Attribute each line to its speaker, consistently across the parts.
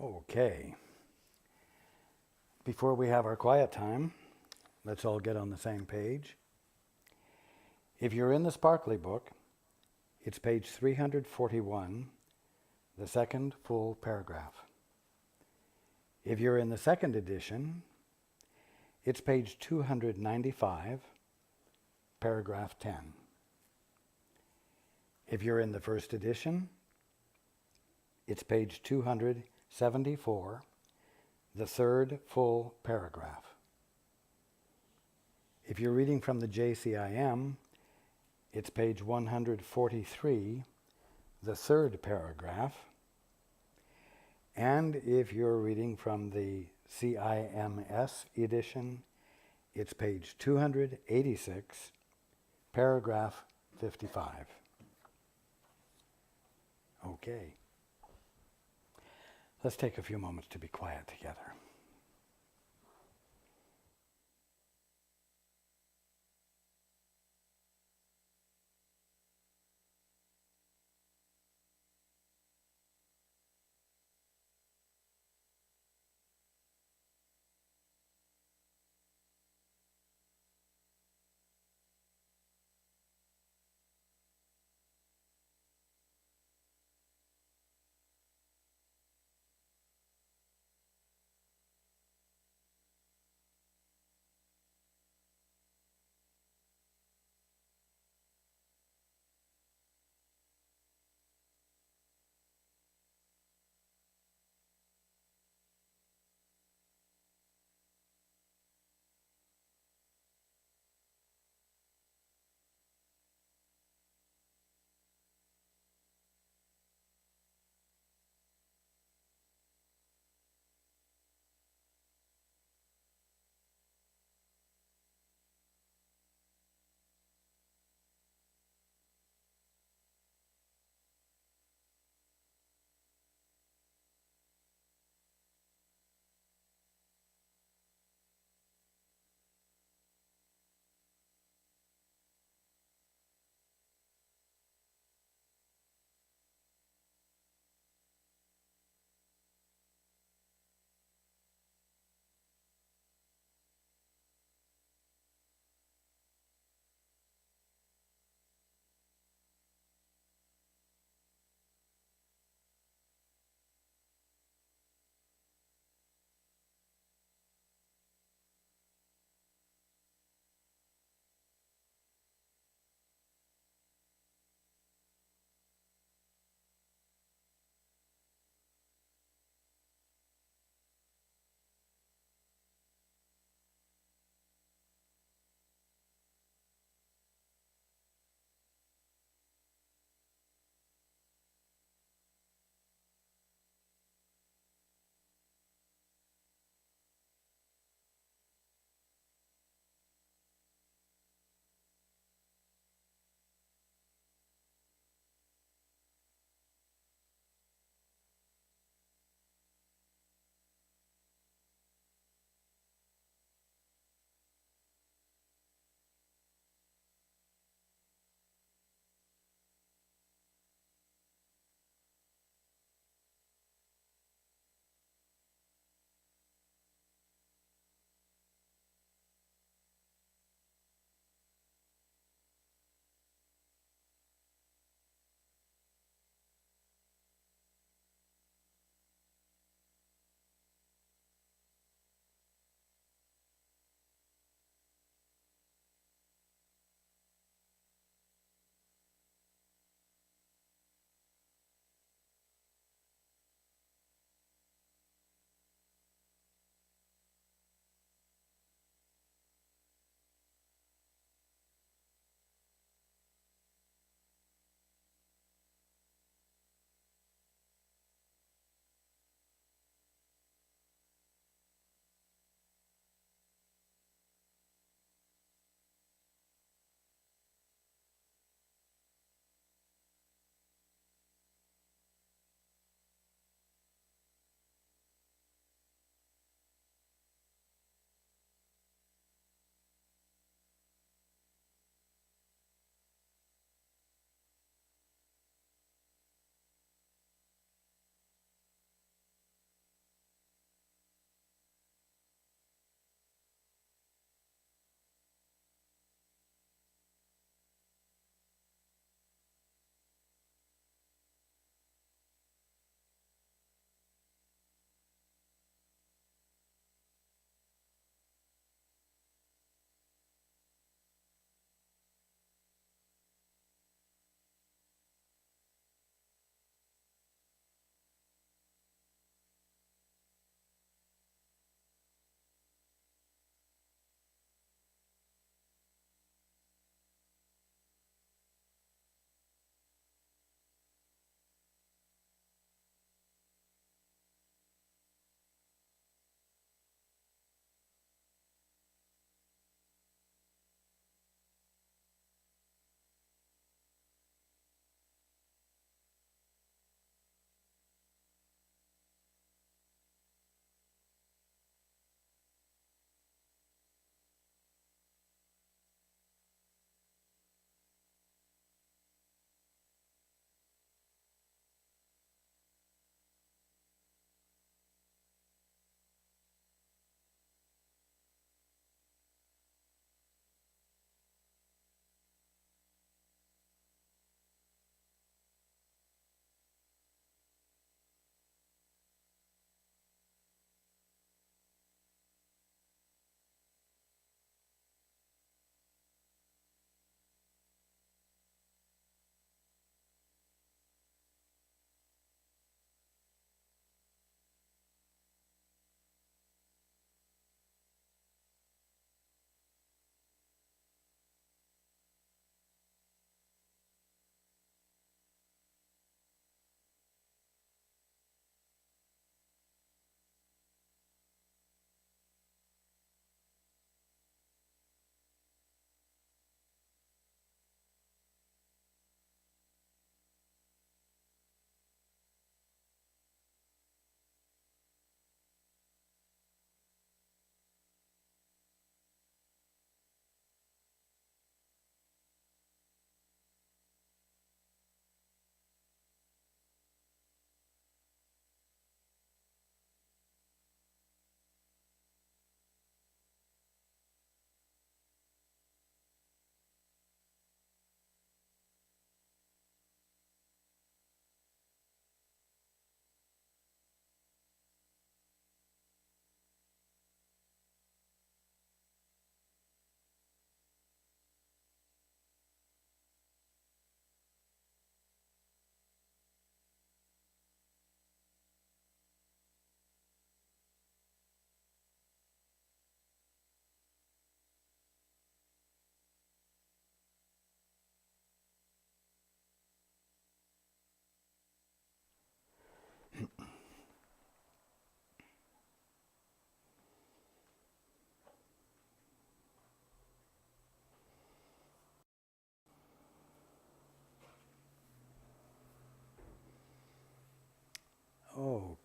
Speaker 1: Okay. Before we have our quiet time, let's all get on the same page. If you're in the Sparkly book, it's page 341, the second full paragraph. If you're in the second edition, it's page 295, paragraph 10. If you're in the first edition, it's page 274, the third full paragraph. If you're reading from the JCIM, it's page 143, the third paragraph. And if you're reading from the CIMS edition, it's page 286, paragraph 55. Okay. Let's take a few moments to be quiet together.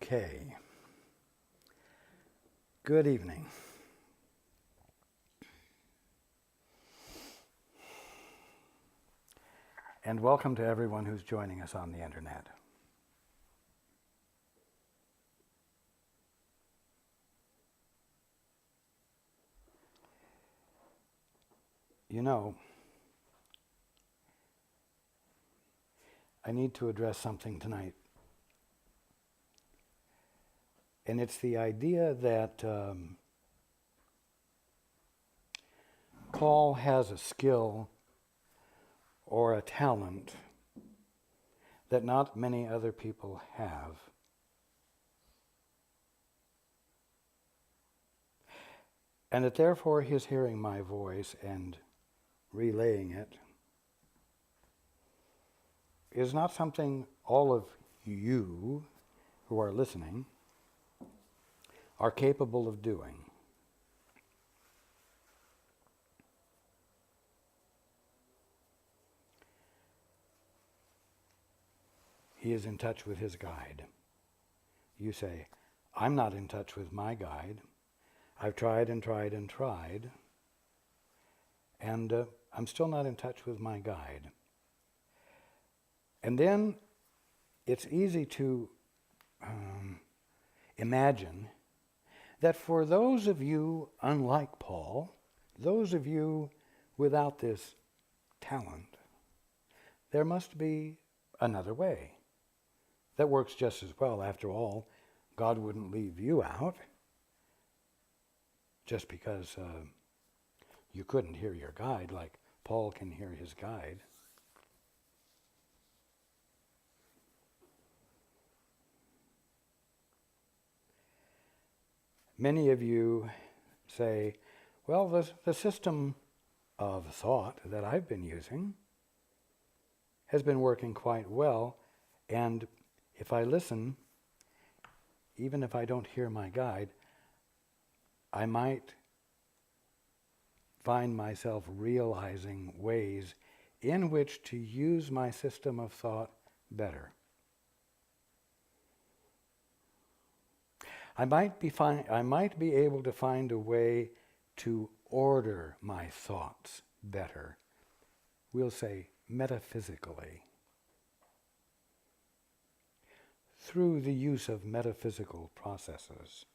Speaker 1: Okay. Good evening. And welcome to everyone who's joining us on the internet. You know, I need to address something tonight. And it's the idea that Paul has a skill or a talent that not many other people have. And that therefore his hearing my voice and relaying it is not something all of you who are listening are capable of doing. He is in touch with his guide. You say, I'm not in touch with my guide. I've tried and tried and tried, and I'm still not in touch with my guide. And then it's easy to imagine that for those of you unlike Paul, those of you without this talent, there must be another way that works just as well. After all, God wouldn't leave you out just because you couldn't hear your guide like Paul can hear his guide. Many of you say, well, the system of thought that I've been using has been working quite well, and if I listen, even if I don't hear my guide, I might find myself realizing ways in which to use my system of thought better. I might be able to find a way to order my thoughts better. We'll say metaphysically. Through the use of metaphysical processes,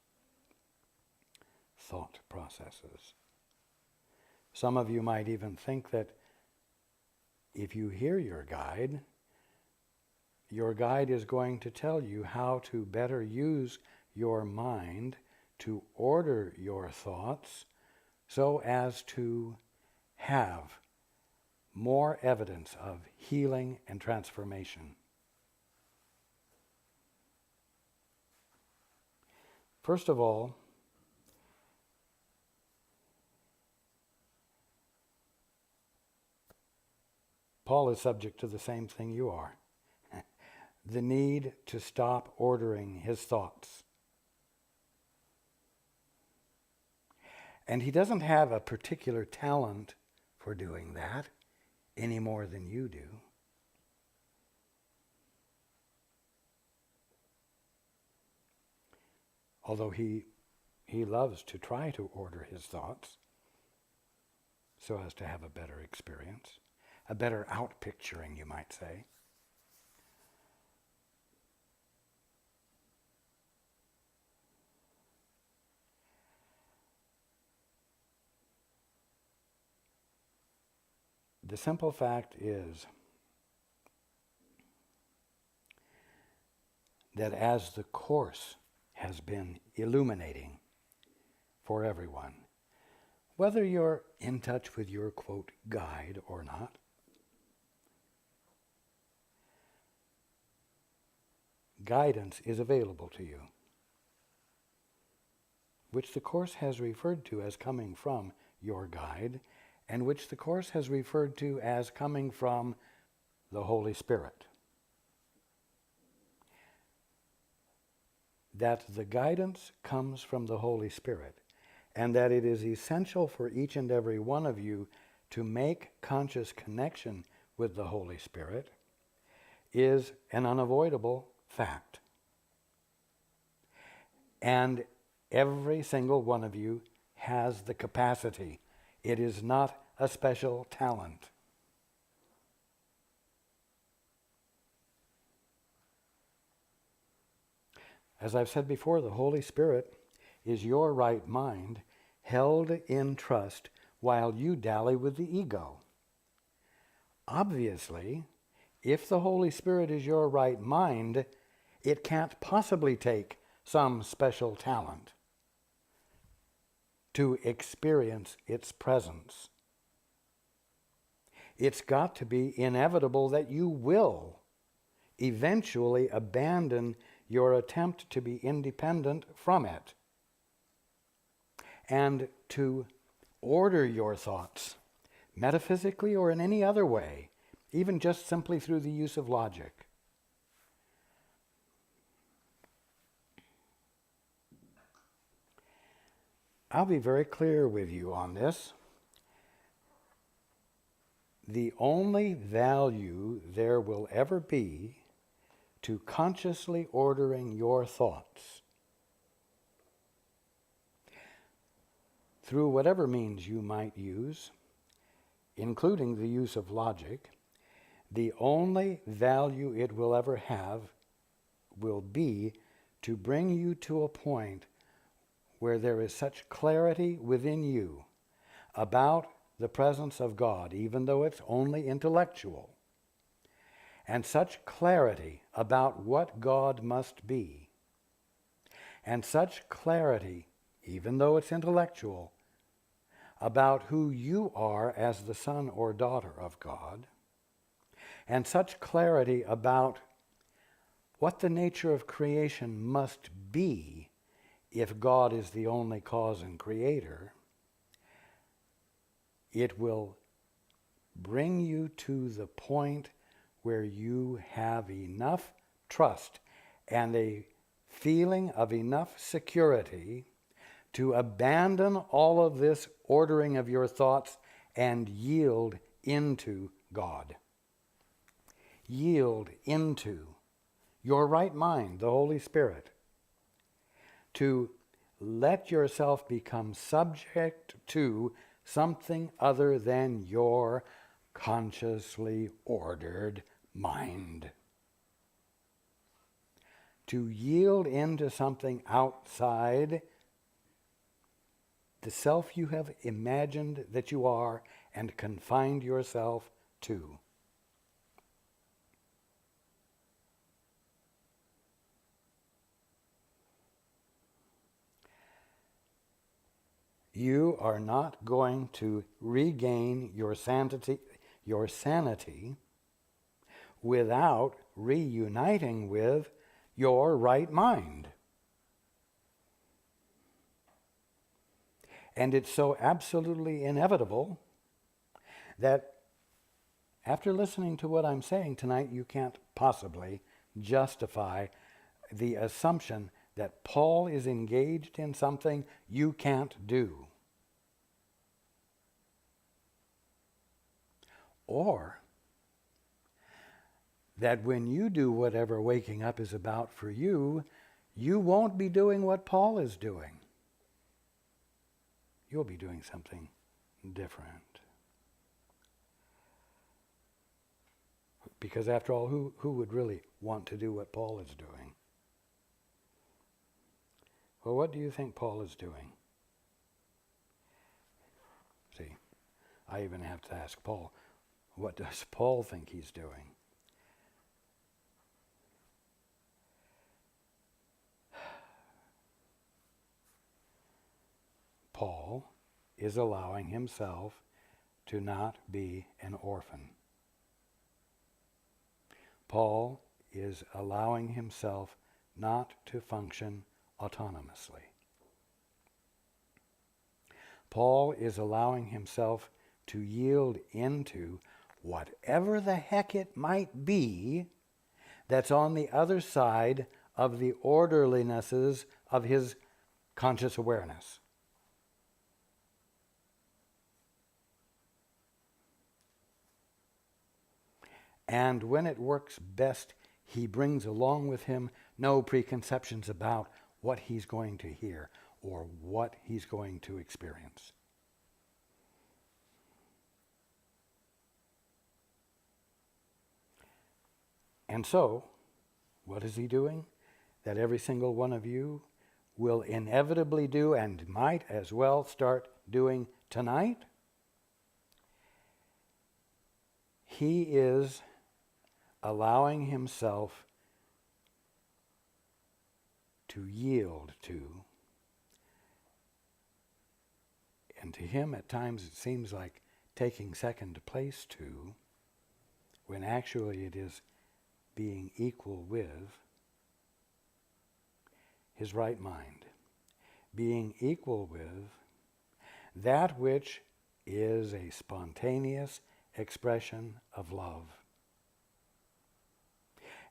Speaker 1: thought processes. Some of you might even think that if you hear your guide is going to tell you how to better use your mind to order your thoughts so as to have more evidence of healing and transformation. First of all, Paul is subject to the same thing you are. The need to stop ordering his thoughts. And he doesn't have a particular talent for doing that any more than you do. Although he loves to try to order his thoughts so as to have a better experience, a better out-picturing, you might say. The simple fact is that as the Course has been illuminating for everyone, whether you're in touch with your, quote, guide or not, guidance is available to you, which the Course has referred to as coming from your guide, and which the Course has referred to as coming from the Holy Spirit. That the guidance comes from the Holy Spirit, and that it is essential for each and every one of you to make conscious connection with the Holy Spirit is an unavoidable fact. And every single one of you has the capacity. It is not a special talent. As I've said before, the Holy Spirit is your right mind held in trust while you dally with the ego. Obviously, if the Holy Spirit is your right mind, it can't possibly take some special talent to experience its presence. It's got to be inevitable that you will eventually abandon your attempt to be independent from it and to order your thoughts, metaphysically or in any other way, even just simply through the use of logic. I'll be very clear with you on this. The only value there will ever be to consciously ordering your thoughts through whatever means you might use, including the use of logic, the only value it will ever have will be to bring you to a point where there is such clarity within you about the presence of God, even though it's only intellectual, and such clarity about what God must be, and such clarity, even though it's intellectual, about who you are as the son or daughter of God, and such clarity about what the nature of creation must be if God is the only cause and creator, it will bring you to the point where you have enough trust and a feeling of enough security to abandon all of this ordering of your thoughts and yield into God. Yield into your right mind, the Holy Spirit, to let yourself become subject to something other than your consciously ordered mind. To yield into something outside the self you have imagined that you are and confined yourself to. You are not going to regain your sanity without reuniting with your right mind. And it's so absolutely inevitable that after listening to what I'm saying tonight, you can't possibly justify the assumption that Paul is engaged in something you can't do. Or that when you do whatever waking up is about for you, you won't be doing what Paul is doing. You'll be doing something different. Because after all, who would really want to do what Paul is doing? Well, what do you think Paul is doing? See, I even have to ask Paul, what does Paul think he's doing? Paul is allowing himself to not be an orphan. Paul is allowing himself not to function autonomously. Paul is allowing himself to yield into whatever the heck it might be that's on the other side of the orderlinesses of his conscious awareness. And when it works best, he brings along with him no preconceptions about what he's going to hear or what he's going to experience. And so, what is he doing? That every single one of you will inevitably do and might as well start doing tonight? He is allowing himself to yield to, and to him at times it seems like taking second place to, when actually it is being equal with his right mind, being equal with that which is a spontaneous expression of love,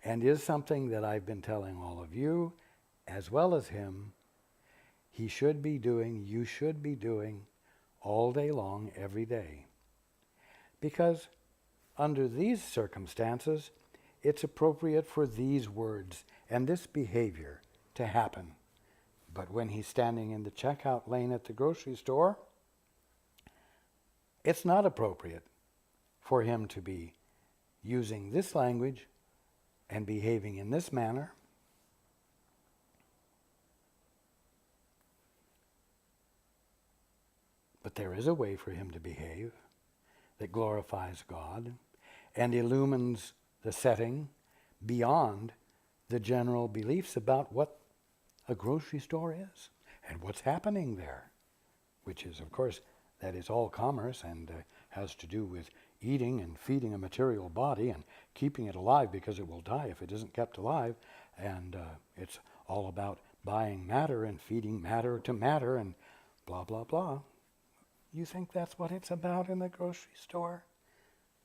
Speaker 1: and is something that I've been telling all of you, as well as him, he should be doing, you should be doing all day long, every day. Because under these circumstances, it's appropriate for these words and this behavior to happen. But when he's standing in the checkout lane at the grocery store, it's not appropriate for him to be using this language and behaving in this manner. But there is a way for him to behave that glorifies God and illumines the setting beyond the general beliefs about what a grocery store is and what's happening there, which is, of course, that is all commerce and has to do with eating and feeding a material body and keeping it alive because it will die if it isn't kept alive. And it's all about buying matter and feeding matter to matter and blah, blah, blah. You think that's what it's about in the grocery store?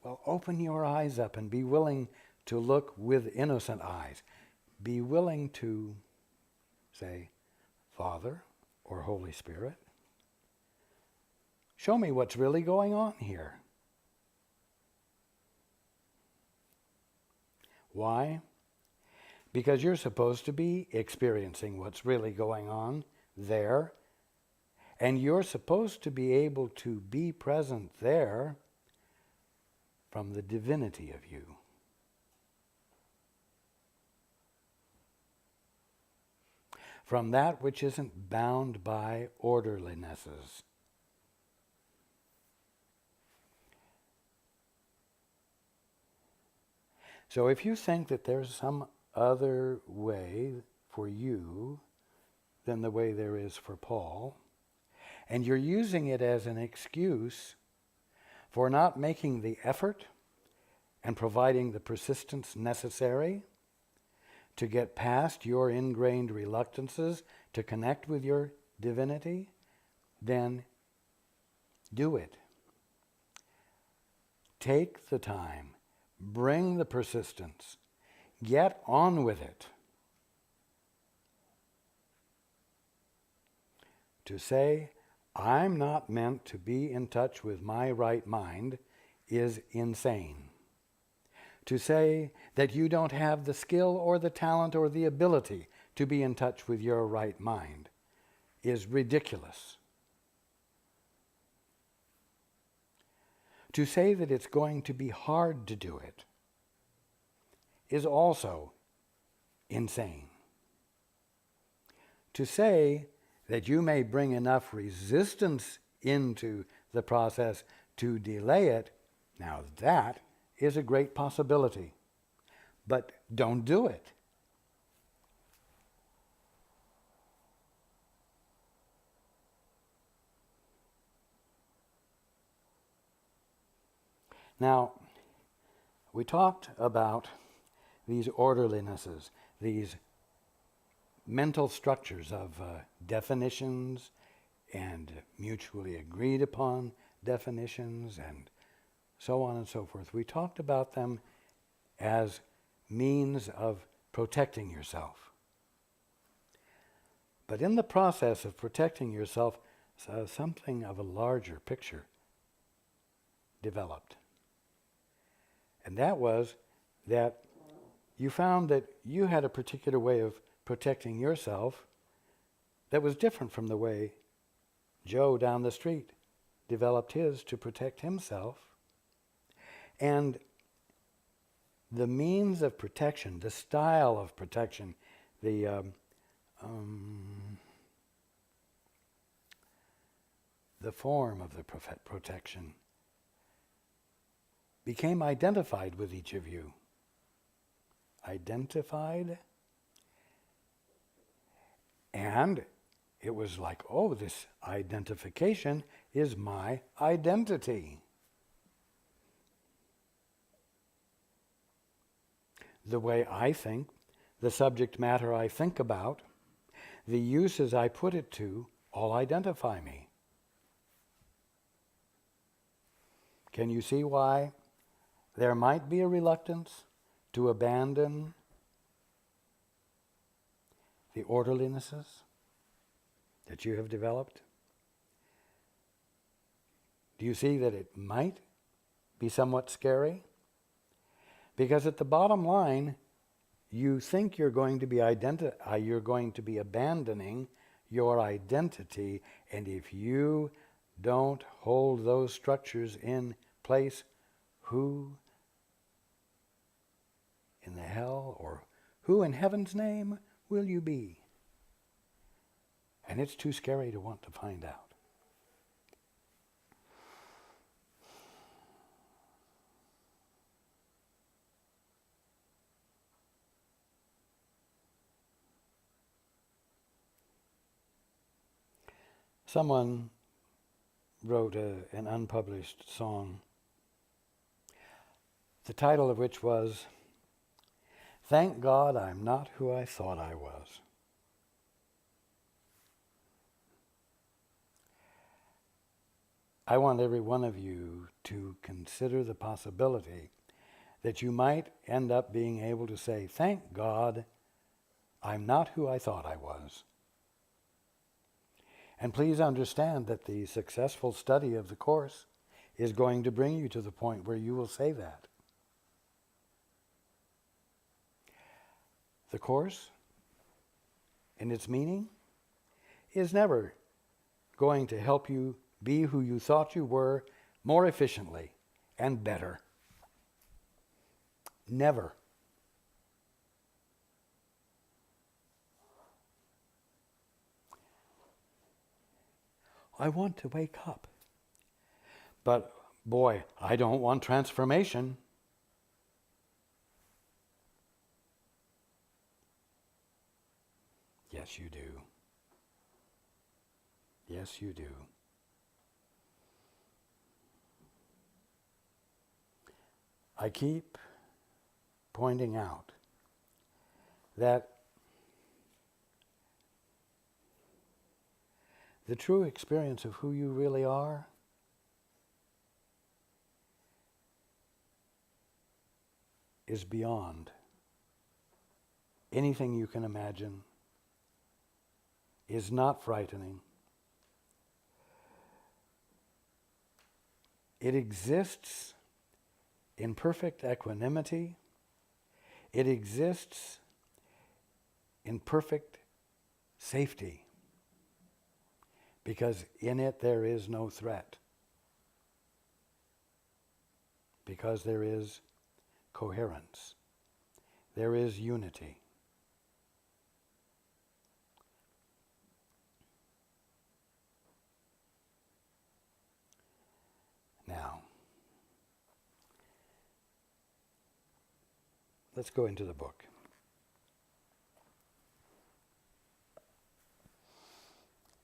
Speaker 1: Well, open your eyes up and be willing to look with innocent eyes. Be willing to say, Father or Holy Spirit, show me what's really going on here. Why? Because you're supposed to be experiencing what's really going on there, and you're supposed to be able to be present there from the divinity of you. From that which isn't bound by orderlinesses. So if you think that there's some other way for you than the way there is for Paul, and you're using it as an excuse for not making the effort and providing the persistence necessary to get past your ingrained reluctances to connect with your divinity, then do it. Take the time. Bring the persistence. Get on with it. To say, I'm not meant to be in touch with my right mind is insane. To say that you don't have the skill or the talent or the ability to be in touch with your right mind is ridiculous. To say that it's going to be hard to do it is also insane. To say that you may bring enough resistance into the process to delay it, now that is a great possibility. But don't do it. Now, we talked about these orderlinesses, these mental structures of definitions and mutually agreed upon definitions and so on and so forth. We talked about them as means of protecting yourself. But in the process of protecting yourself, something of a larger picture developed. And that was that you found that you had a particular way of protecting yourself that was different from the way Joe down the street developed his to protect himself. And the means of protection, the style of protection, the form of the protection became identified with each of you. Identified. And it was like, oh, this identification is my identity. The way I think, the subject matter I think about, the uses I put it to, all identify me. Can you see why there might be a reluctance to abandon the orderlinesses that you have developed? Do you see that it might be somewhat scary? Because at the bottom line, you think you're going to be abandoning your identity, and if you don't hold those structures in place, who in the hell or who in heaven's name will you be? And it's too scary to want to find out. Someone wrote an unpublished song, the title of which was, "Thank God I'm Not Who I Thought I Was." I want every one of you to consider the possibility that you might end up being able to say, "Thank God I'm not who I thought I was." And please understand that the successful study of the course is going to bring you to the point where you will say that. The course, in its meaning, is never going to help you be who you thought you were more efficiently and better. Never. I want to wake up. But boy, I don't want transformation. Yes, you do. Yes, you do. I keep pointing out that the true experience of who you really are is beyond anything you can imagine, is not frightening. It exists in perfect equanimity. It exists in perfect safety. Because in it there is no threat. Because there is coherence. There is unity. Now, let's go into the book.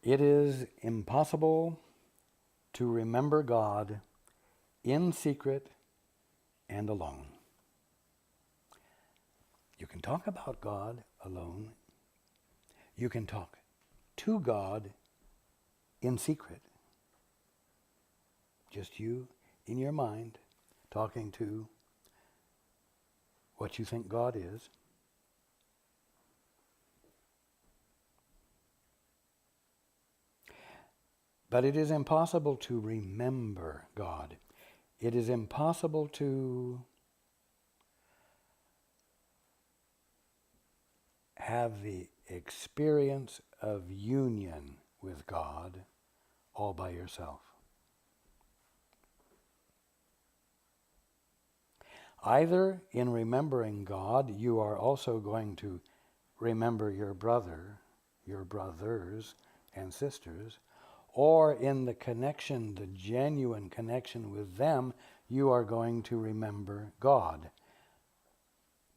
Speaker 1: It is impossible to remember God in secret and alone. You can talk about God alone. You can talk to God in secret. Just you in your mind talking to what you think God is. But it is impossible to remember God. It is impossible to have the experience of union with God all by yourself. Either in remembering God, you are also going to remember your brother, your brothers and sisters, or in the connection, the genuine connection with them, you are going to remember God.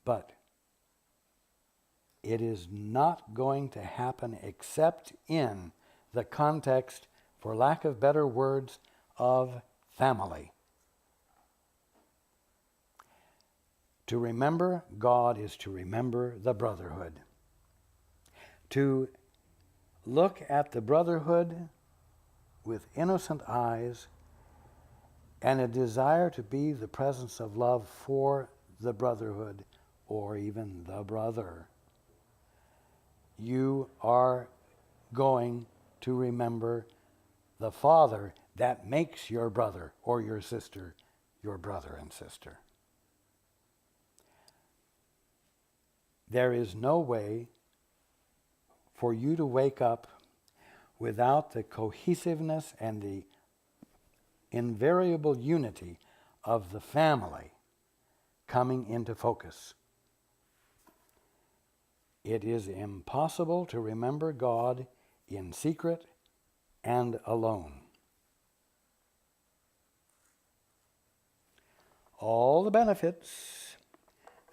Speaker 1: But it is not going to happen except in the context, for lack of better words, of family. To remember God is to remember the brotherhood. To look at the brotherhood with innocent eyes and a desire to be the presence of love for the brotherhood or even the brother. You are going to remember the Father that makes your brother or your sister your brother and sister. There is no way for you to wake up without the cohesiveness and the invariable unity of the family coming into focus. It is impossible to remember God in secret and alone. All the benefits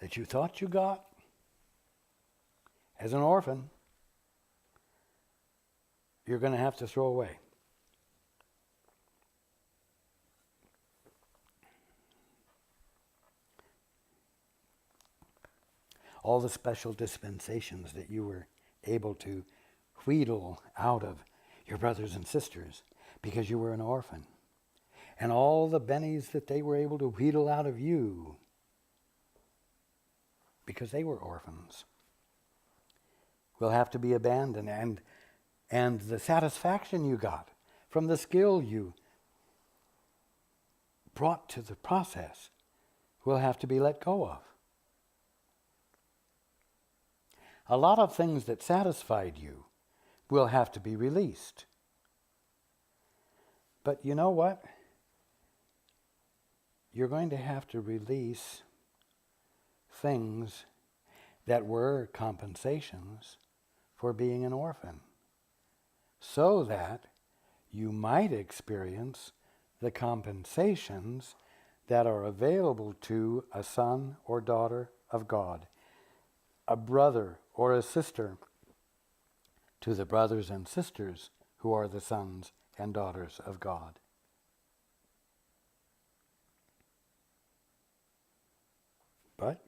Speaker 1: that you thought you got as an orphan, you're going to have to throw away. All the special dispensations that you were able to wheedle out of your brothers and sisters because you were an orphan. And all the bennies that they were able to wheedle out of you because they were orphans will have to be abandoned. And the satisfaction you got from the skill you brought to the process will have to be let go of. A lot of things that satisfied you will have to be released. But you know what? You're going to have to release things that were compensations for being an orphan, so that you might experience the compensations that are available to a son or daughter of God, a brother or a sister to the brothers and sisters who are the sons and daughters of God. But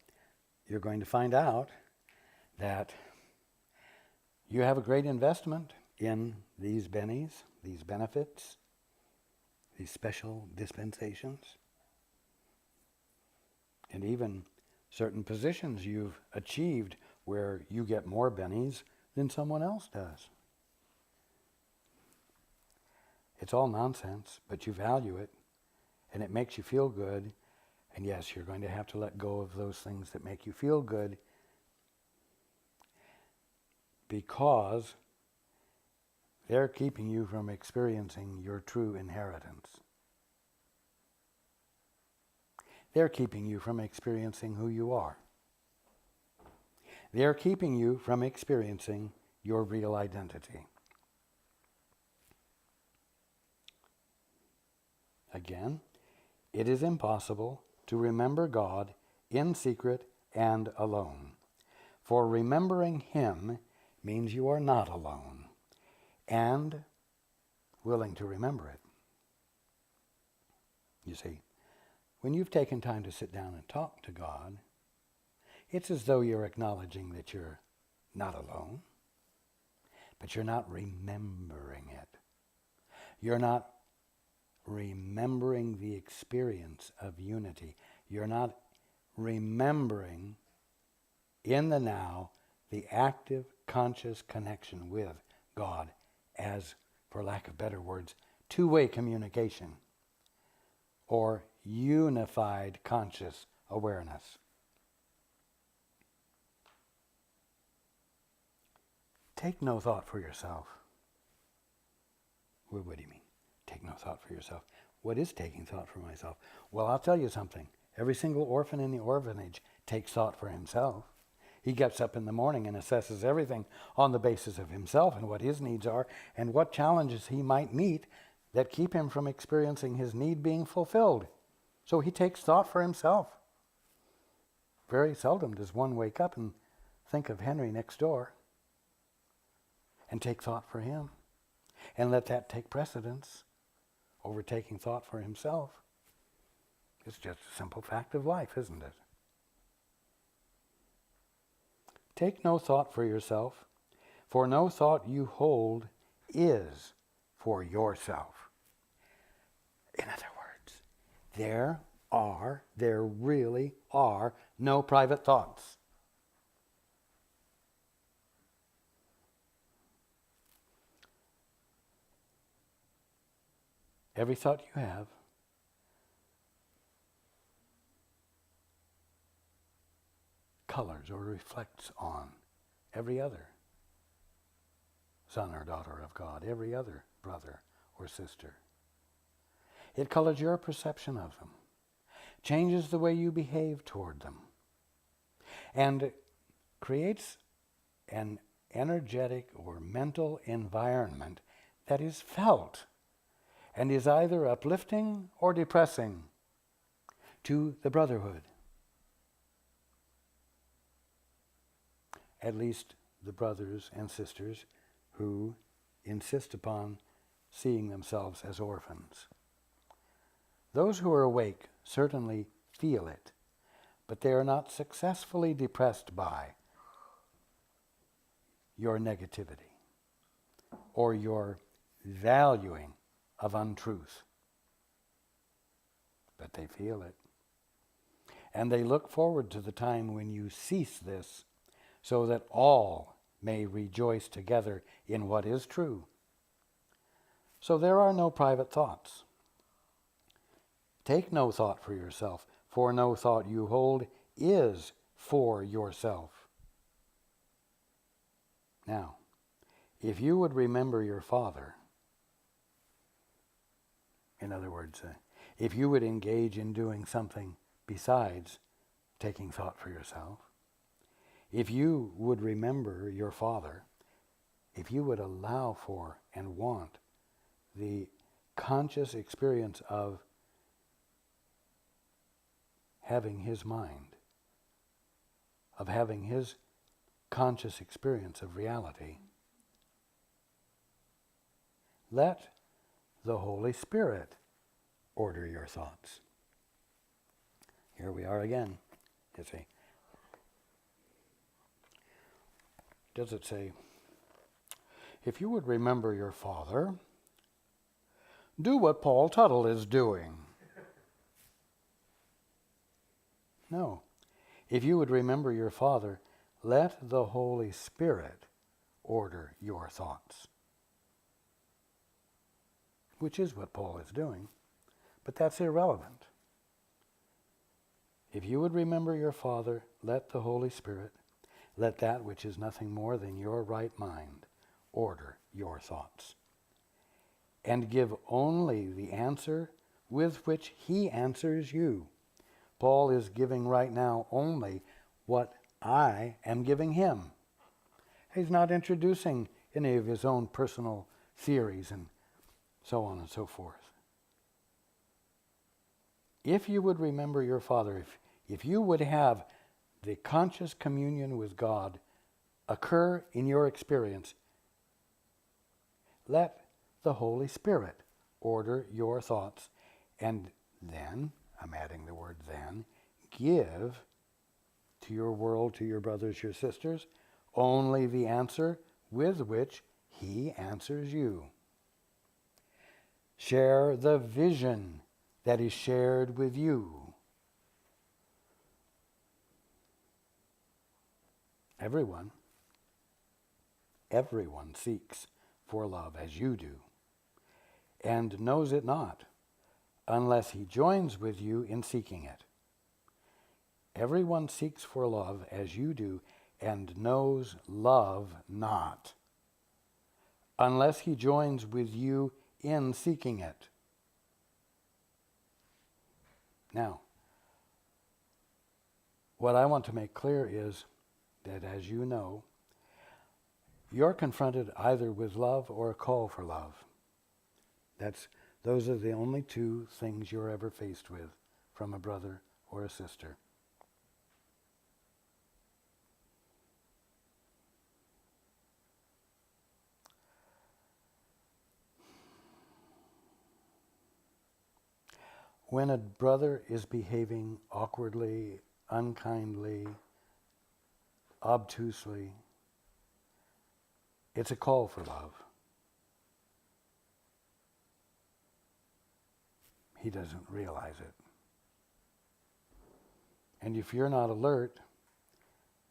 Speaker 1: you're going to find out that you have a great investment in these bennies, these benefits, these special dispensations, and even certain positions you've achieved where you get more bennies than someone else does. It's all nonsense, but you value it, and it makes you feel good. And yes, you're going to have to let go of those things that make you feel good, because they're keeping you from experiencing your true inheritance. They're keeping you from experiencing who you are. They're keeping you from experiencing your real identity. Again, it is impossible to remember God in secret and alone. For remembering Him means you are not alone and willing to remember it. You see, when you've taken time to sit down and talk to God, it's as though you're acknowledging that you're not alone, but you're not remembering it. You're not remembering the experience of unity. You're not remembering in the now the active, conscious connection with God as, for lack of better words, two-way communication or unified conscious awareness. take no thought for yourself. Well, what do you mean? Take no thought for yourself. What is taking thought for myself? Well, I'll tell you something. Every single orphan in the orphanage takes thought for himself. He gets up in the morning and assesses everything on the basis of himself and what his needs are and what challenges he might meet that keep him from experiencing his need being fulfilled. So he takes thought for himself. Very seldom does one wake up and think of Henry next door and take thought for him and let that take precedence over taking thought for himself. It's just a simple fact of life, isn't it? Take no thought for yourself, for no thought you hold is for yourself. In other words, there really are no private thoughts. Every thought you have colors or reflects on every other son or daughter of God, every other brother or sister. It colors your perception of them, changes the way you behave toward them, and creates an energetic or mental environment that is felt and is either uplifting or depressing to the brotherhood. At least the brothers and sisters who insist upon seeing themselves as orphans. Those who are awake certainly feel it, but they are not successfully depressed by your negativity or your valuing of untruth. But they feel it. And they look forward to the time when you cease this, so that all may rejoice together in what is true. So there are no private thoughts. Take no thought for yourself, for no thought you hold is for yourself. Now, if you would remember your father, in other words, if you would engage in doing something besides taking thought for yourself, if you would remember your father, if you would allow for and want the conscious experience of having his mind, of having his conscious experience of reality, let the Holy Spirit order your thoughts. Here we are again, you see. Does it say, if you would remember your father, do what Paul Tuttle is doing? No. If you would remember your father, let the Holy Spirit order your thoughts. Which is what Paul is doing, but that's irrelevant. If you would remember your father, let the Holy Spirit, let that which is nothing more than your right mind, order your thoughts. And give only the answer with which he answers you. Paul is giving right now only what I am giving him. He's not introducing any of his own personal theories and so on and so forth. If you would remember your father, if you would have the conscious communion with God occur in your experience, let the Holy Spirit order your thoughts, and then, I'm adding the word then, give to your world, to your brothers, your sisters, only the answer with which he answers you. Share the vision that is shared with you. Everyone seeks for love as you do, and knows it not, unless he joins with you in seeking it. Everyone seeks for love as you do, and knows love not. unless he joins with you in seeking it. Now, what I want to make clear is that, as you know, you're confronted either with love or a call for love. Those are the only two things you're ever faced with from a brother or a sister. When a brother is behaving awkwardly, unkindly, obtusely, it's a call for love. He doesn't realize it. And if you're not alert,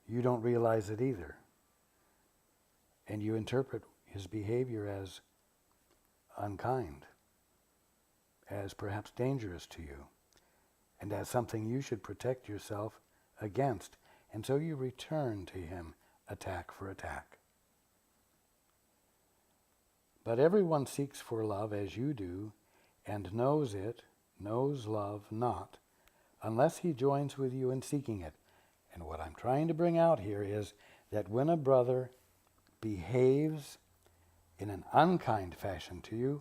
Speaker 1: you don't realize it either. And you interpret his behavior as unkind, as perhaps dangerous to you, and as something you should protect yourself against. And so you return to him attack for attack. But everyone seeks for love as you do, and knows love not, unless he joins with you in seeking it. And what I'm trying to bring out here is that when a brother behaves in an unkind fashion to you,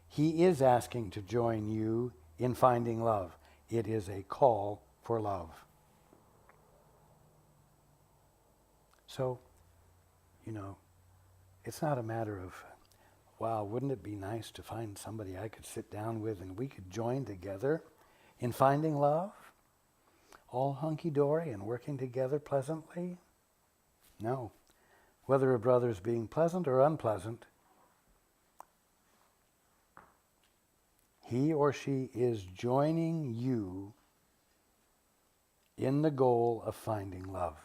Speaker 1: he is asking to join you in finding love. It is a call for love. So, it's not a matter of, wow, wouldn't it be nice to find somebody I could sit down with and we could join together in finding love? All hunky-dory and working together pleasantly? No. Whether a brother's being pleasant or unpleasant, he or she is joining you in the goal of finding love.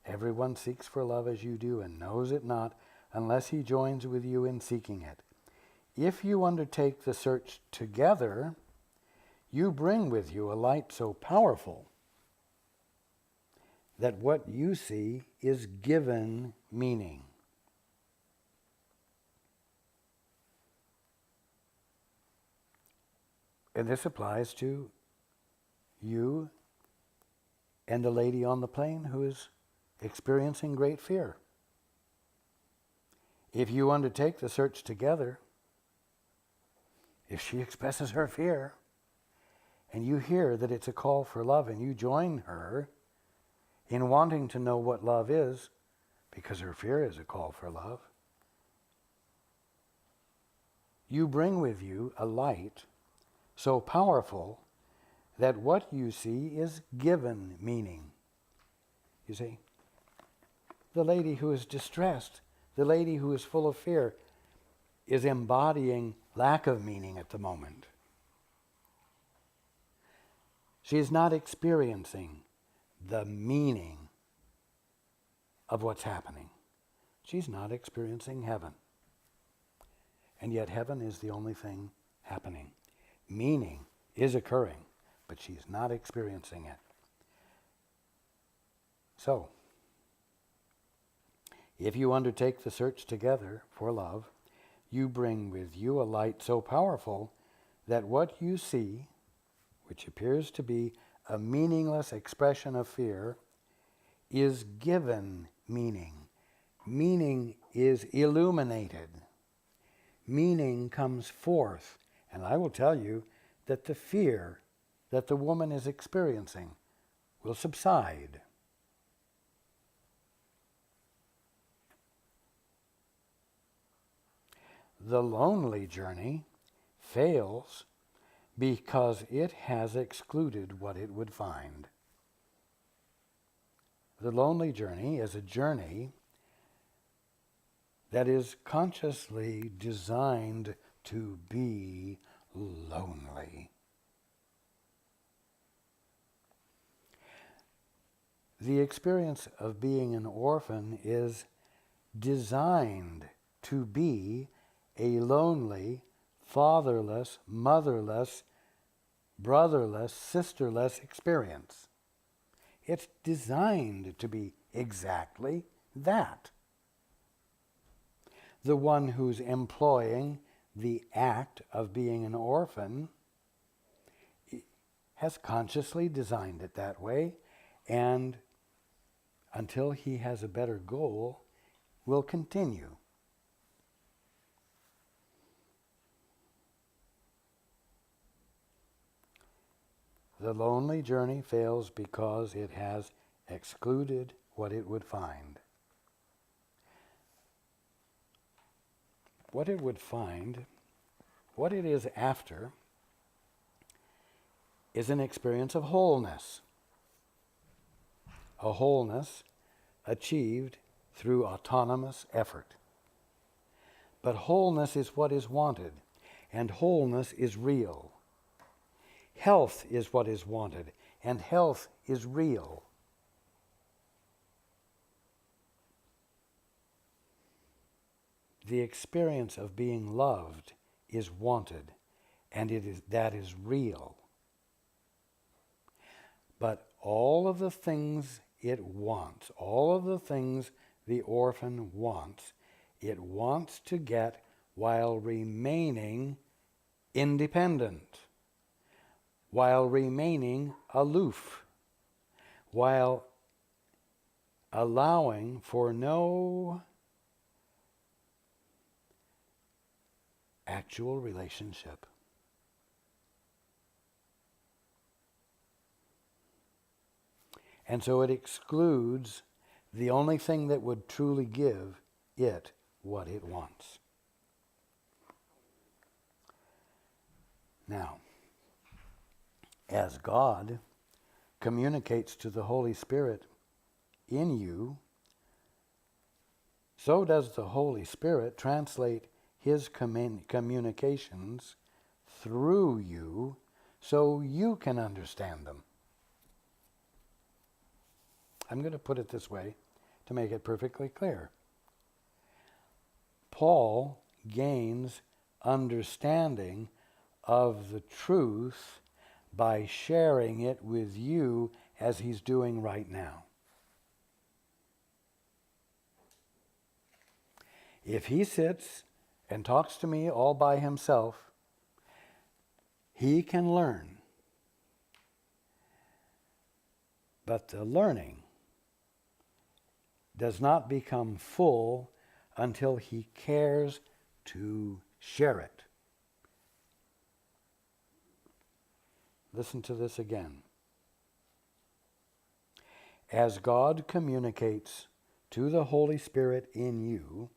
Speaker 1: Everyone seeks for love as you do and knows it not, unless he joins with you in seeking it. If you undertake the search together, you bring with you a light so powerful that what you see is given meaning. And this applies to you and the lady on the plane who is experiencing great fear. If you undertake the search together, if she expresses her fear, and you hear that it's a call for love, and you join her in wanting to know what love is, because her fear is a call for love, you bring with you a light so powerful that what you see is given meaning. You see, the lady who is distressed, the lady who is full of fear, is embodying lack of meaning at the moment. She is not experiencing the meaning of what's happening. She's not experiencing heaven. And yet heaven is the only thing happening. Meaning is occurring, but she's not experiencing it. So, if you undertake the search together for love, you bring with you a light so powerful that what you see, which appears to be a meaningless expression of fear, is given meaning. Meaning is illuminated. Meaning comes forth. And I will tell you that the fear that the woman is experiencing will subside. The lonely journey fails because it has excluded what it would find. The lonely journey is a journey that is consciously designed to be lonely. The experience of being an orphan is designed to be a lonely, fatherless, motherless, brotherless, sisterless experience. It's designed to be exactly that. The one who's employing the act of being an orphan has consciously designed it that way, and until he has a better goal, will continue. The lonely journey fails because it has excluded what it would find. What it would find, what it is after, is an experience of wholeness. A wholeness achieved through autonomous effort. But wholeness is what is wanted, and wholeness is real. Health is what is wanted, and health is real. The experience of being loved is wanted, and that is real. But all of the things it wants, all of the things the orphan wants, it wants to get while remaining independent, while remaining aloof, while allowing for no actual relationship. And so it excludes the only thing that would truly give it what it wants. Now, as God communicates to the Holy Spirit in you, so does the Holy Spirit translate His communications through you so you can understand them. I'm going to put it this way to make it perfectly clear. Paul gains understanding of the truth by sharing it with you as he's doing right now. If he sits and talks to me all by himself, he can learn. But the learning does not become full until he cares to share it. Listen to this again. As God communicates to the Holy Spirit in you,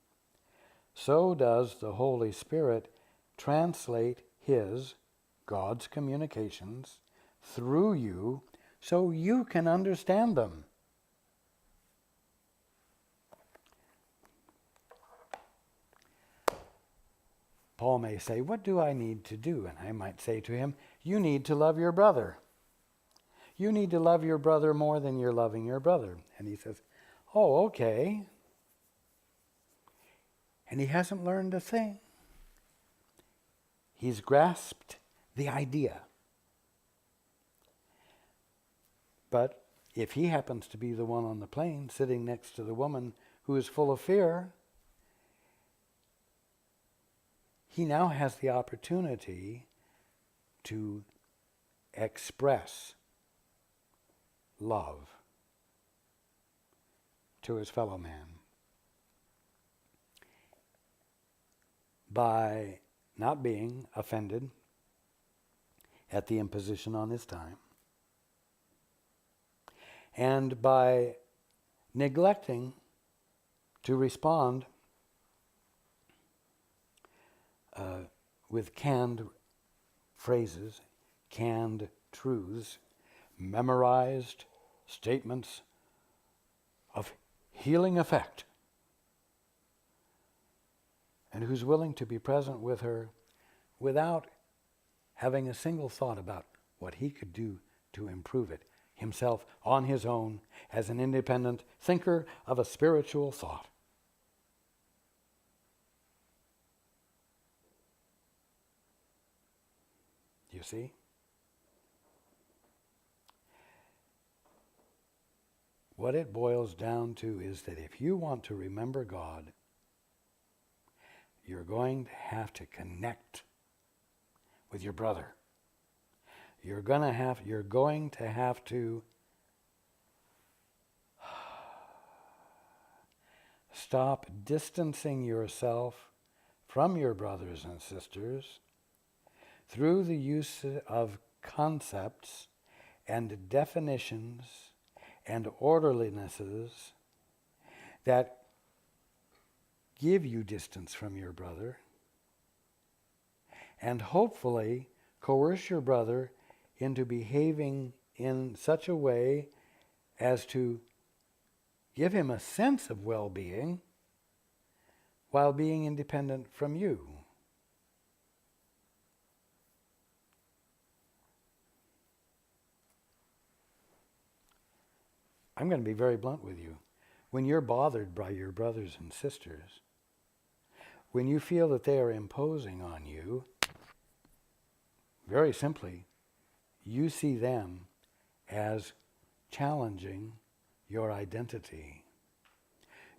Speaker 1: so does the Holy Spirit translate God's communications, through you so you can understand them. Paul may say, "What do I need to do?" And I might say to him, "You need to love your brother. You need to love your brother more than you're loving your brother." And he says, "Oh, okay." And he hasn't learned a thing. He's grasped the idea. But if he happens to be the one on the plane sitting next to the woman who is full of fear, he now has the opportunity to express love to his fellow man by not being offended at the imposition on his time, and by neglecting to respond with canned phrases, canned truths, memorized statements of healing effect, and who's willing to be present with her without having a single thought about what he could do to improve it himself on his own as an independent thinker of a spiritual thought. You see? What it boils down to is that if you want to remember God, you're going to have to connect with your brother. You're going to have to stop distancing yourself from your brothers and sisters through the use of concepts and definitions and orderlinesses that give you distance from your brother, and hopefully coerce your brother into behaving in such a way as to give him a sense of well-being while being independent from you. I'm going to be very blunt with you. When you're bothered by your brothers and sisters, when you feel that they are imposing on you, very simply, you see them as challenging your identity.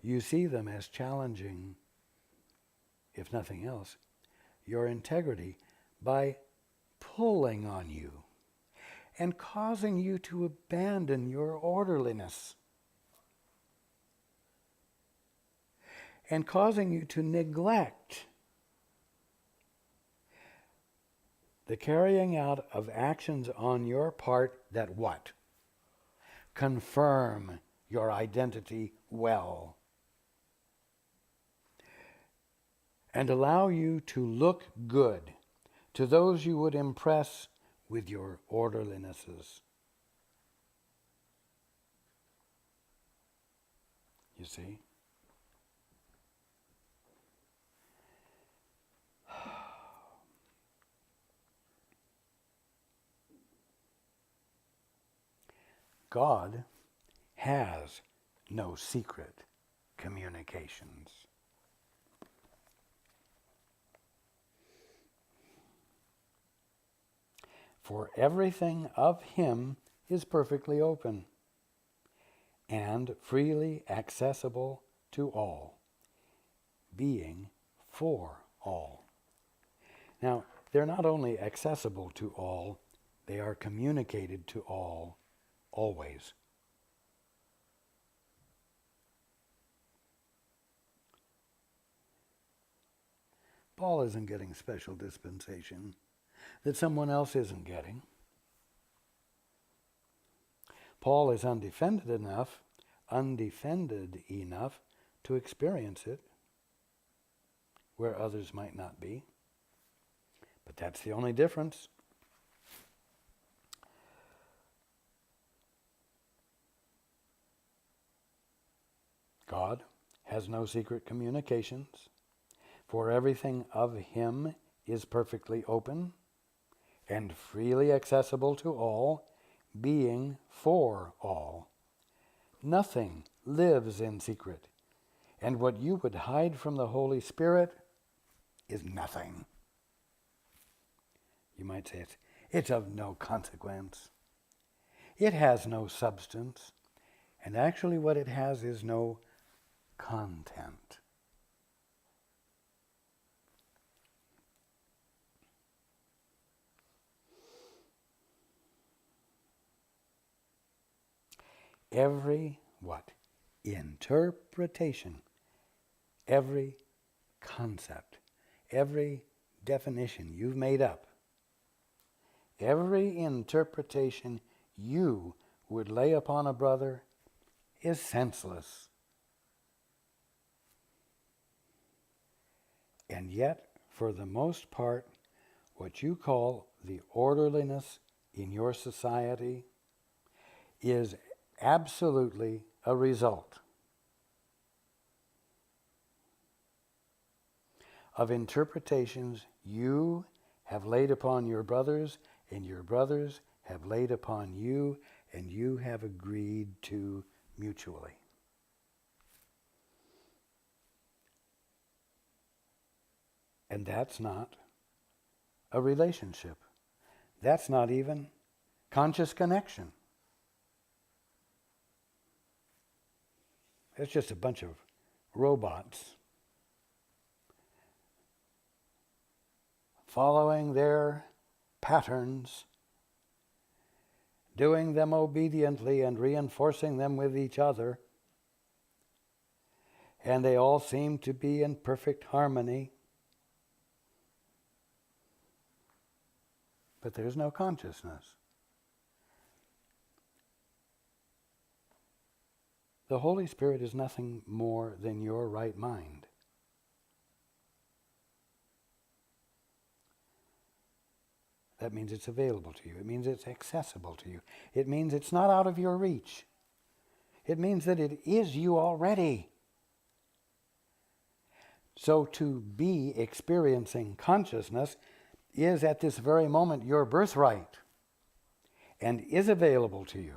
Speaker 1: You see them as challenging, if nothing else, your integrity by pulling on you and causing you to abandon your orderliness and causing you to neglect the carrying out of actions on your part that what? Confirm your identity well. And allow you to look good to those you would impress with your orderlinesses. You see? God has no secret communications. For everything of him is perfectly open and freely accessible to all, being for all. Now, they're not only accessible to all, they are communicated to all, always. Paul isn't getting special dispensation that someone else isn't getting. Paul is undefended enough to experience it where others might not be. But that's the only difference. God has no secret communications, for everything of him is perfectly open and freely accessible to all, being for all. Nothing lives in secret, and what you would hide from the Holy Spirit is nothing. You might say it's of no consequence. It has no substance, and actually what it has is no content. Every interpretation, every concept, every definition you've made up, every interpretation you would lay upon a brother is senseless. And yet, for the most part, what you call the orderliness in your society is absolutely a result of interpretations you have laid upon your brothers, and your brothers have laid upon you, and you have agreed to mutually. And that's not a relationship. That's not even conscious connection. It's just a bunch of robots following their patterns, doing them obediently and reinforcing them with each other. And they all seem to be in perfect harmony. But there's no consciousness. The Holy Spirit is nothing more than your right mind. That means it's available to you. It means it's accessible to you. It means it's not out of your reach. It means that it is you already. So to be experiencing consciousness is at this very moment your birthright and is available to you.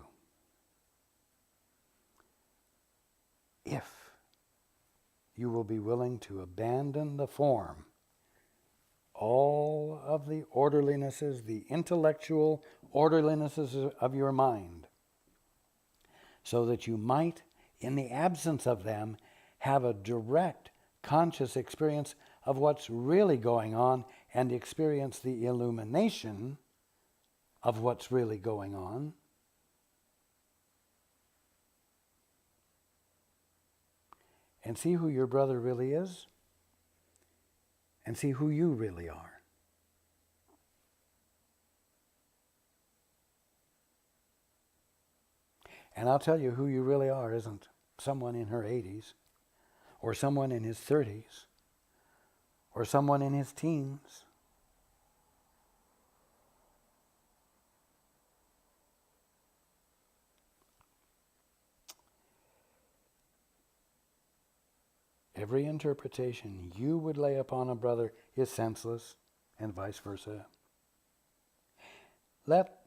Speaker 1: If you will be willing to abandon the form, all of the orderlinesses, the intellectual orderlinesses of your mind, so that you might, in the absence of them, have a direct conscious experience of what's really going on and experience the illumination of what's really going on. And see who your brother really is, and see who you really are. And I'll tell you who you really are isn't someone in her 80s, or someone in his 30s, or someone in his teens. Every interpretation you would lay upon a brother is senseless, and vice versa. Let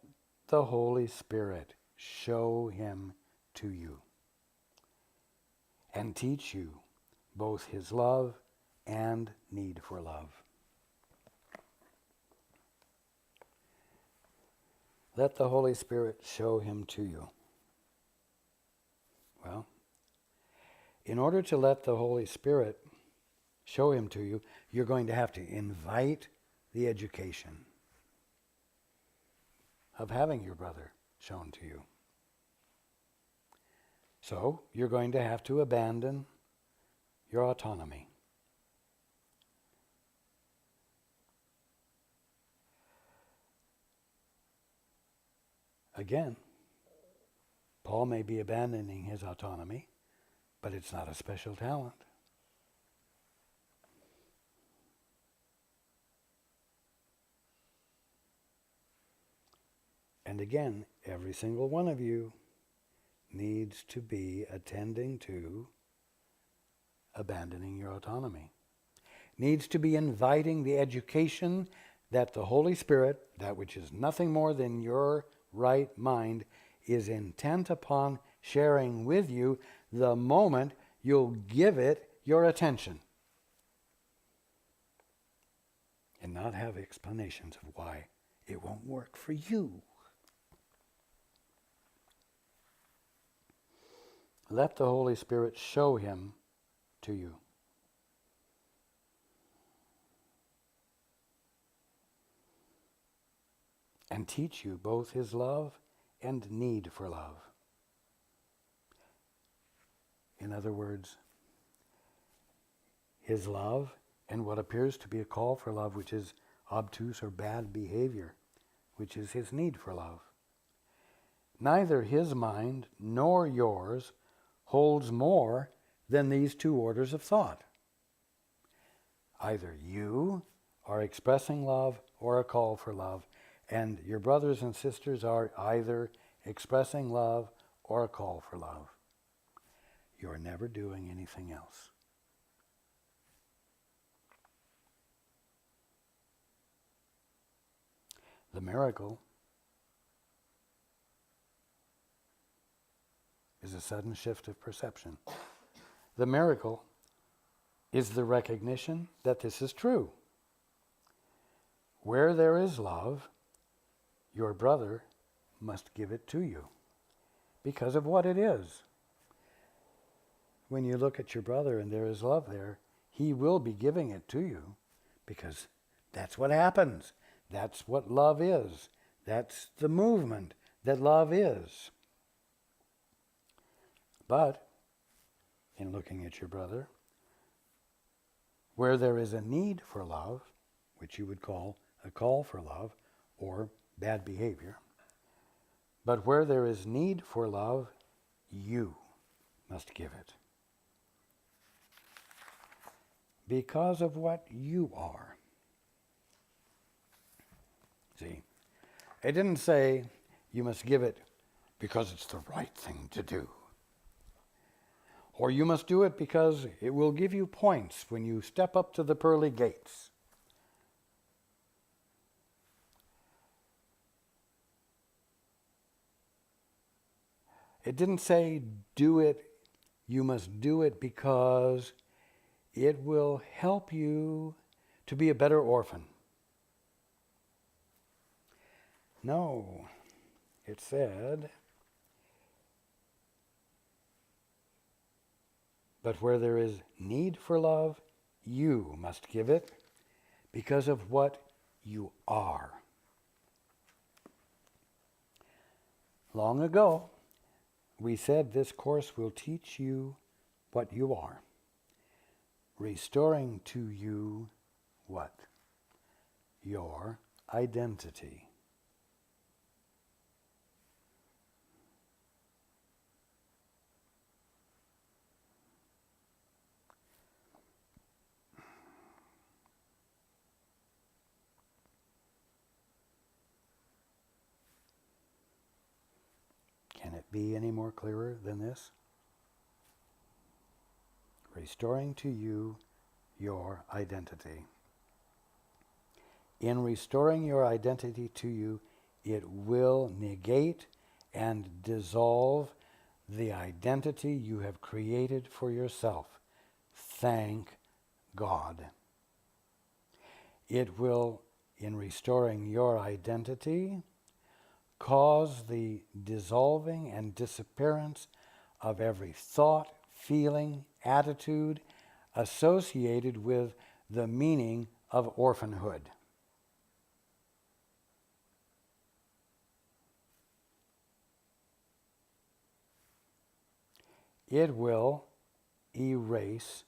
Speaker 1: the Holy Spirit show him to you and teach you both his love and need for love. Let the Holy Spirit show him to you. Well, in order to let the Holy Spirit show him to you, you're going to have to invite the education of having your brother shown to you. So you're going to have to abandon your autonomy. Again, Paul may be abandoning his autonomy, but it's not a special talent. And again, every single one of you needs to be attending to abandoning your autonomy. Needs to be inviting the education that the Holy Spirit, that which is nothing more than your right mind, is intent upon sharing with you the moment you'll give it your attention. And not have explanations of why it won't work for you. Let the Holy Spirit show him to you. And teach you both his love and need for love. In other words, his love and what appears to be a call for love, which is obtuse or bad behavior, which is his need for love. Neither his mind nor yours holds more than these two orders of thought. Either you are expressing love or a call for love, and your brothers and sisters are either expressing love or a call for love. You're never doing anything else. The miracle is a sudden shift of perception. The miracle is the recognition that this is true. Where there is love, your brother must give it to you because of what it is. when you look at your brother and there is love there, he will be giving it to you, because that's what happens. That's what love is. That's the movement that love is. But in looking at your brother, where there is a need for love, which you would call a call for love or bad behavior, but where there is need for love, you must give it. Because of what you are. See, it didn't say you must give it because it's the right thing to do. Or you must do it because it will give you points when you step up to the pearly gates. It didn't say do it, you must do it because it will help you to be a better orphan. No, it said, but where there is need for love, you must give it because of what you are. Long ago, we said this course will teach you what you are, restoring to you what? Your identity. Can it be any more clearer than this? Restoring to you your identity. In restoring your identity to you, it will negate and dissolve the identity you have created for yourself. Thank God. It will, in restoring your identity, cause the dissolving and disappearance of every thought, feeling, attitude associated with the meaning of orphanhood. It will erase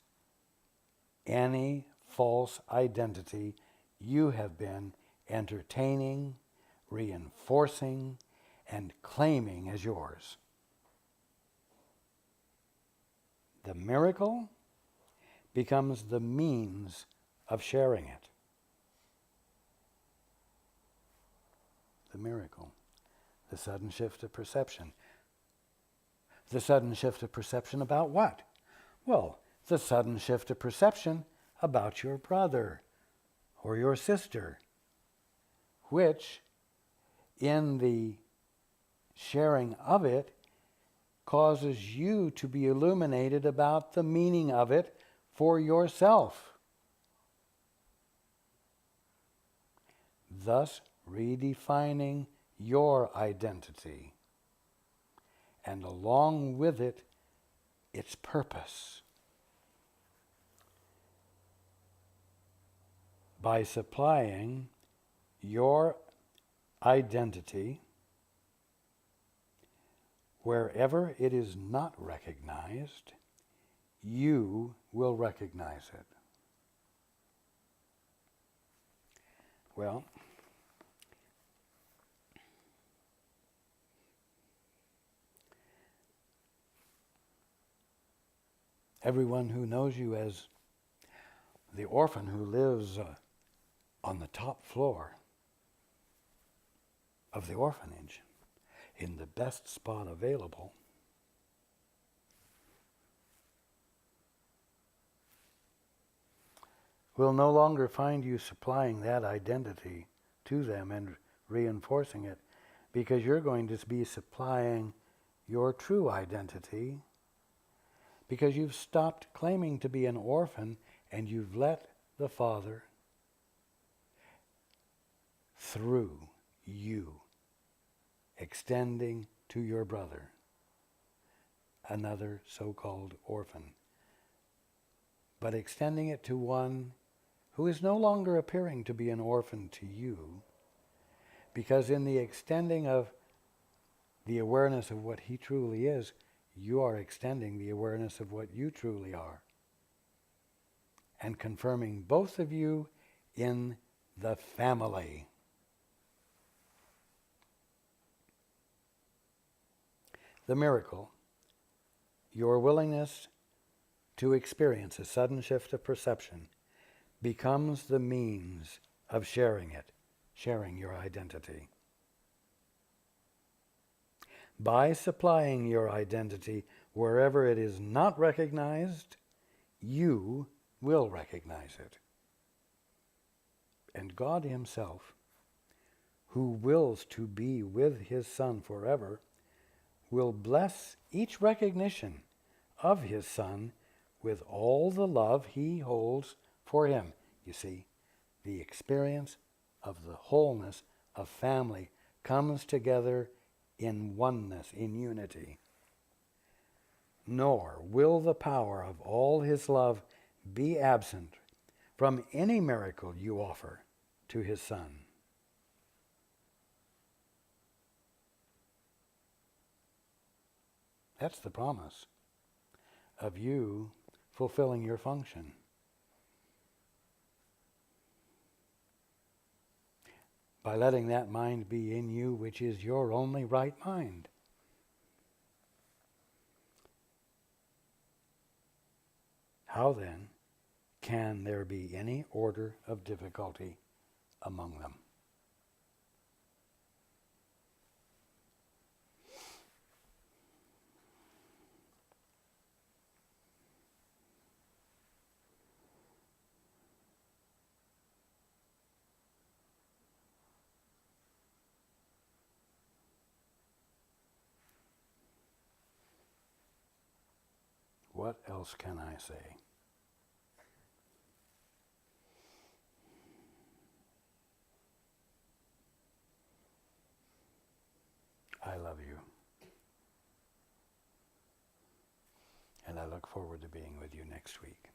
Speaker 1: any false identity you have been entertaining, reinforcing, and claiming as yours. The miracle becomes the means of sharing it. The miracle. The sudden shift of perception. The sudden shift of perception about what? Well, the sudden shift of perception about your brother or your sister, which, in the sharing of it, causes you to be illuminated about the meaning of it for yourself, thus redefining your identity, and along with it, its purpose. By supplying your identity wherever it is not recognized, you will recognize it. Well, everyone who knows you as the orphan who lives on the top floor of the orphanage, in the best spot available, will no longer find you supplying that identity to them and reinforcing it, because you're going to be supplying your true identity, because you've stopped claiming to be an orphan and you've let the Father, through you, extending to your brother another so-called orphan, but extending it to one who is no longer appearing to be an orphan to you, because in the extending of the awareness of what he truly is, you are extending the awareness of what you truly are, and confirming both of you in the family. The miracle, your willingness to experience a sudden shift of perception, becomes the means of sharing it, sharing your identity. By supplying your identity wherever it is not recognized, you will recognize it. And God himself, who wills to be with his Son forever, will bless each recognition of his Son with all the love he holds for him. You see, the experience of the wholeness of family comes together in oneness, in unity. Nor will the power of all his love be absent from any miracle you offer to his Son. That's the promise of you fulfilling your function. By letting that mind be in you, which is your only right mind. How then can there be any order of difficulty among them? What else can I say? I love you. And I look forward to being with you next week.